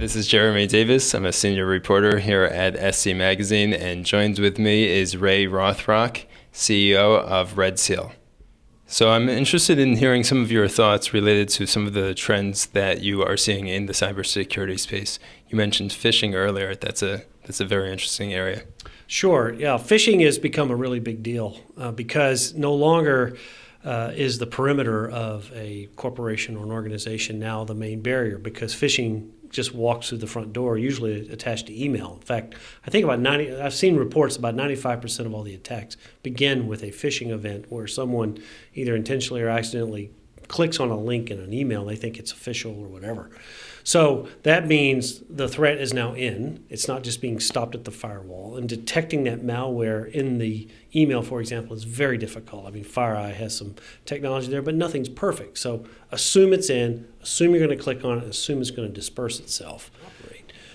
This is Jeremy Davis. I'm a senior reporter here at SC Magazine, and joined with me is Ray Rothrock, CEO of RedSeal. So I'm interested in hearing some of your thoughts related to some of the trends that you are seeing in the cybersecurity space. You mentioned phishing earlier. That's a very interesting area. Sure. Yeah, phishing has become a really big deal because no longer is the perimeter of a corporation or an organization now the main barrier, because phishing just walks through the front door, usually attached to email. In fact, I think I've seen reports about 95% of all the attacks begin with a phishing event where someone either intentionally or accidentally clicks on a link in an email. They think it's official or whatever. So that means the threat is now in. It's not just being stopped at the firewall. And detecting that malware in the email, for example, is very difficult. I mean, FireEye has some technology there, but nothing's perfect. So assume it's in, assume you're going to click on it, assume it's going to disperse itself.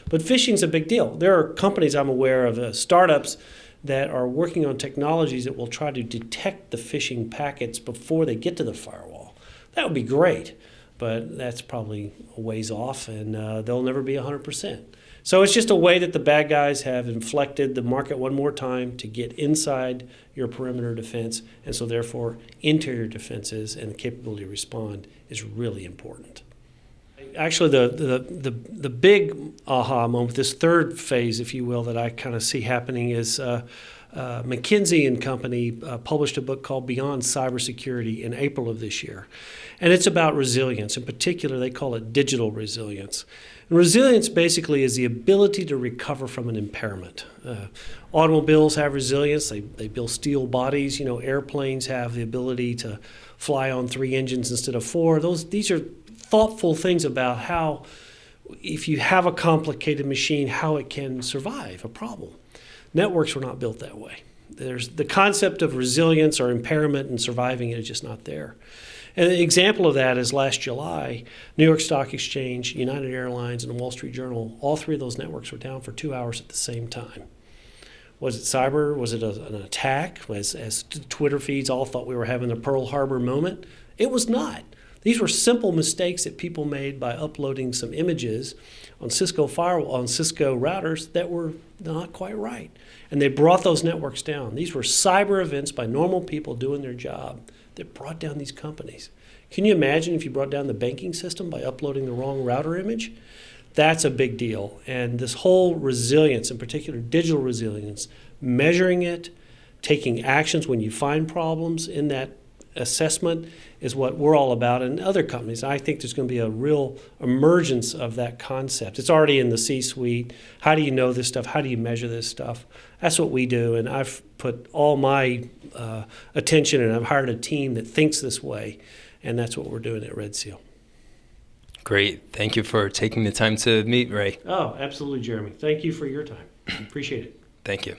But phishing's a big deal. There are companies I'm aware of, startups, that are working on technologies that will try to detect the phishing packets before they get to the firewall. That would be great, but that's probably a ways off, and they'll never be 100%. So it's just a way that the bad guys have inflected the market one more time to get inside your perimeter defense, and so therefore interior defenses and the capability to respond is really important. Actually, the big aha moment, this third phase, if you will, that I kind of see happening is McKinsey and Company published a book called Beyond Cybersecurity in April of this year. And it's about resilience. In particular, they call it digital resilience. And resilience basically is the ability to recover from an impairment. Automobiles have resilience. They build steel bodies. Airplanes have the ability to fly on 3 engines instead of 4. These are thoughtful things about how, if you have a complicated machine, how it can survive a problem. Networks were not built that way. There's the concept of resilience or impairment and surviving it is just not there. And an example of that is last July, New York Stock Exchange, United Airlines, and the Wall Street Journal, all 3 of those networks were down for 2 hours at the same time. Was it cyber? Was it an attack? As Twitter feeds all thought we were having a Pearl Harbor moment? It was not. These were simple mistakes that people made by uploading some images on Cisco routers that were not quite right. And they brought those networks down. These were cyber events by normal people doing their job that brought down these companies. Can you imagine if you brought down the banking system by uploading the wrong router image? That's a big deal. And this whole resilience, in particular digital resilience, measuring it, taking actions when you find problems in that assessment is what we're all about. And other companies, I think there's going to be a real emergence of that concept. It's already in the C-suite. How do you know this stuff? How do you measure this stuff? That's what we do, and I've put all my attention, and I've hired a team that thinks this way, and that's what we're doing at RedSeal. Great. Thank you for taking the time to meet, Ray. Oh, absolutely, Jeremy. Thank you for your time. Appreciate it. Thank you.